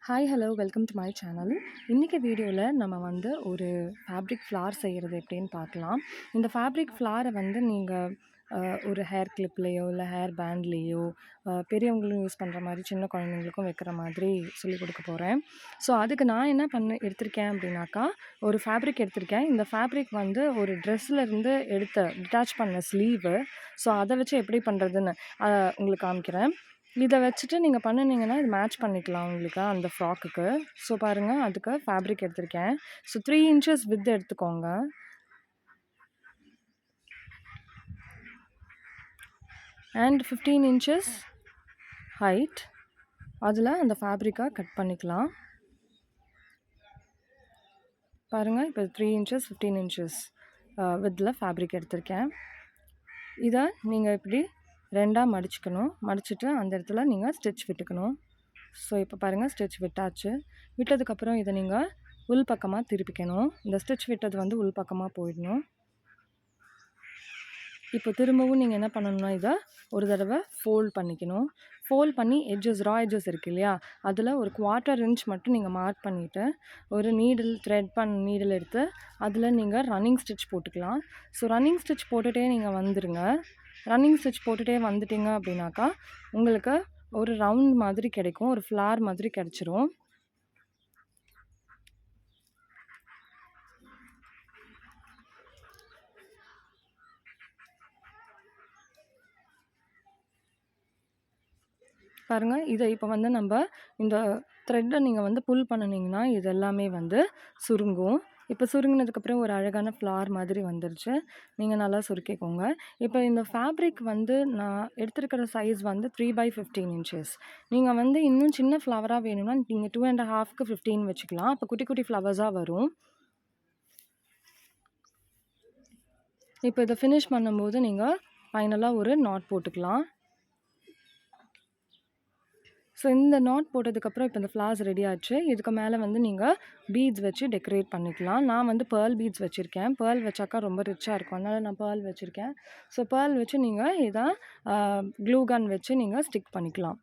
Hi hello welcome to my channel. இன்றைக்கி வீடியோவில் நம்ம வந்து ஒரு ஃபேப்ரிக் ஃப்ளார் செய்கிறது எப்படின்னு பார்க்கலாம். இந்த ஃபேப்ரிக் ஃப்ளாரை வந்து நீங்கள் ஒரு ஹேர் கிளிப்லேயோ இல்லை ஹேர் பேண்ட்லேயோ பெரியவங்களும் யூஸ் பண்ணுற மாதிரி சின்ன குழந்தைங்களுக்கும் வைக்கிற மாதிரி சொல்லிக் கொடுக்க போகிறேன். ஸோ அதுக்கு நான் என்ன எடுத்திருக்கேன் அப்படின்னாக்கா, ஒரு ஃபேப்ரிக் எடுத்திருக்கேன். இந்த ஃபேப்ரிக் வந்து ஒரு ட்ரெஸ்ஸிலேருந்து டிட்டாச் பண்ண ஸ்லீவு. ஸோ அதை வச்சு எப்படி பண்ணுறதுன்னு உங்களுக்கு காமிக்கிறேன். இதை வச்சுட்டு நீங்கள் பண்ணுனீங்கன்னா இது மேட்ச் பண்ணிக்கலாம் உங்களுக்கு அந்த ஃப்ராக்குக்கு. ஸோ பாருங்கள், அதுக்கு ஃபேப்ரிக் எடுத்திருக்கேன். ஸோ 3 இன்ச்சஸ் வித் எடுத்துக்கோங்க. And 15 inches height. அதில் அந்த ஃபேப்ரிக்கை கட் பண்ணிக்கலாம். பாருங்கள், இப்போ 3 இன்ச்சஸ் 15 இன்ச்சஸ் வித்தில் ஃபேப்ரிக் எடுத்திருக்கேன். இதை நீங்கள் இப்படி ரெண்டாக மடிச்சுக்கணும். மடிச்சுட்டு அந்த இடத்துல நீங்கள் ஸ்டிச் விட்டுக்கணும். ஸோ இப்போ பாருங்கள், ஸ்டிச் விட்டாச்சு. விட்டதுக்கப்புறம் இதை நீங்கள் உள் பக்கமாக திருப்பிக்கணும். இந்த ஸ்டிச் விட்டது வந்து உள் பக்கமாக போயிடணும். இப்போ திரும்பவும் நீங்கள் என்ன பண்ணணும்னா, இதை ஒரு தடவை ஃபோல்ட் பண்ணிக்கணும். ஃபோல்ட் பண்ணி ரா எட்ஜஸ் இருக்குது இல்லையா, அதில் ஒரு 1/4 இன்ச் மட்டும் நீங்கள் மார்க் பண்ணிவிட்டு ஒரு நீடில் எடுத்து அதில் நீங்கள் ரன்னிங் ஸ்டிச் போட்டுக்கலாம். ஸோ ரன்னிங் ஸ்டிச் போட்டுகிட்டே நீங்கள் வந்துடுங்க. ரன்னிங் ஸ்டிச் போட்டுகிட்டே வந்துட்டிங்க அப்படின்னாக்கா உங்களுக்கு ஒரு ரவுண்ட் மாதிரி கிடைக்கும், ஒரு ஃப்ளார் மாதிரி கிடச்சிரும். பாருங்கள், இதை இப்போ வந்து நம்ம இந்த த்ரெட்டை நீங்கள் வந்து புல் பண்ணினீங்கன்னா இது எல்லாமே வந்து சுருங்கும். இப்போ சுருங்கினதுக்கப்புறம் ஒரு அழகான ஃப்ளார் மாதிரி வந்துருச்சு. நீங்கள் நல்லா சுருக்கிக்கோங்க. இப்போ இந்த ஃபேப்ரிக் வந்து நான் எடுத்துருக்கிற சைஸ் வந்து 3/15 இன்ச்சஸ். நீங்கள் வந்து இன்னும் சின்ன ஃப்ளவராக வேணும்னா நீங்கள் 2.5க்கு 15 வச்சுக்கலாம். அப்போ குட்டி குட்டி ஃப்ளவர்ஸாக வரும். இப்போ இதை ஃபினிஷ் பண்ணும்போது நீங்கள் ஃபைனலாக ஒரு நாட் போட்டுக்கலாம். ஸோ இந்த நாட் போட்டதுக்கப்புறம் இப்போ இந்த ஃப்ளார்ஸ் ரெடி ஆச்சு. இதுக்கு மேலே வந்து நீங்கள் பீட்ஸ் வச்சு டெக்கரேட் பண்ணிக்கலாம். நான் வந்து பேர்ல் பீட்ஸ் வச்சுருக்கேன். பேர்ல் வச்சாக்கா ரொம்ப ரிச்சாக இருக்கும், அதனால் நான் பேர்ல் வச்சுருக்கேன். ஸோ பேர்ல் வச்சு நீங்கள் இதை க்ளூ கன் வச்சு நீங்கள் ஸ்டிக் பண்ணிக்கலாம்.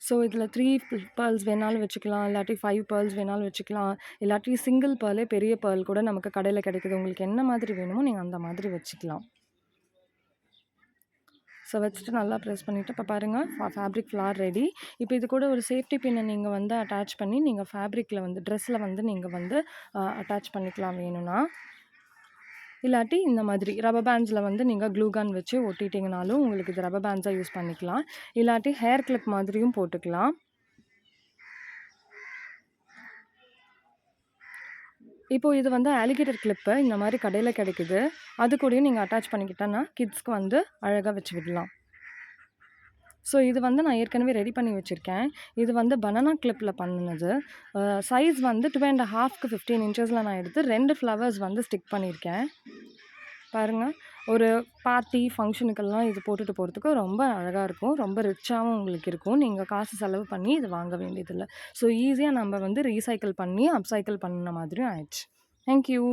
ஸோ இதில் 3 பேர்ல்ஸ் வேணாலும் வச்சுக்கலாம், இல்லாட்டி 5 பேர்ல்ஸ் வேணாலும் வச்சுக்கலாம், இல்லாட்டி சிங்கிள் பேர்லே பெரிய பேர்ல் கூட நமக்கு கடையில் கிடைக்குது. உங்களுக்கு என்ன மாதிரி வேணுமோ நீங்கள் அந்த மாதிரி வச்சுக்கலாம். ஸோ வச்சுட்டு நல்லா ப்ரெஸ் பண்ணிவிட்டு இப்போ பாருங்கள், ஃபேப்ரிக் ஃப்ளார் ரெடி. இப்போ இது கூட ஒரு சேஃப்டி பின்னை நீங்கள் வந்து அட்டாச் பண்ணி நீங்கள் ஃபேப்ரிக்கில் வந்து ட்ரெஸ்ஸில் வந்து நீங்கள் வந்து அட்டாச் பண்ணிக்கலாம் வேணும்னா. இல்லாட்டி இந்த மாதிரி ரப்பர் பேண்ட்ஸில் வந்து நீங்கள் க்ளூ கன் வச்சு ஒட்டிட்டிங்கனாலும் உங்களுக்கு இது ரப்பர் பேண்ட்ஸாக யூஸ் பண்ணிக்கலாம். இல்லாட்டி ஹேர் கிளிப் மாதிரியும் போட்டுக்கலாம். இப்போது இது வந்து அலிகேட்டர் கிளிப்பு இந்த மாதிரி கடையில் கிடைக்குது. அது கூடயும் நீங்கள் அட்டாச் பண்ணிக்கிட்டோன்னா கிட்ஸ்க்கு வந்து அழகாக வச்சு விடலாம். ஸோ இது வந்து நான் ஏற்கனவே ரெடி பண்ணி வச்சுருக்கேன். இது வந்து பனானா கிளிப்பில் பண்ணினது. சைஸ் வந்து 2.5க்கு 15 இன்ச்சஸில் நான் எடுத்து 2 ஃப்ளவர்ஸ் வந்து ஸ்டிக் பண்ணியிருக்கேன். பாருங்கள், ஒரு பார்ட்டி ஃபங்க்ஷனுக்கெல்லாம் இது போட்டுட்டு போகிறதுக்கு ரொம்ப அழகாக இருக்கும், ரொம்ப ரிச்சாகவும் உங்களுக்கு இருக்கும். நீங்கள் காசு செலவு பண்ணி இது வாங்க வேண்டியதில்லை. ஸோ ஈஸியாக நம்ம வந்து ரீசைக்கிள் பண்ணி அப்சைக்கிள் பண்ண மாதிரியும் ஆயிடுச்சு. தேங்க்யூ.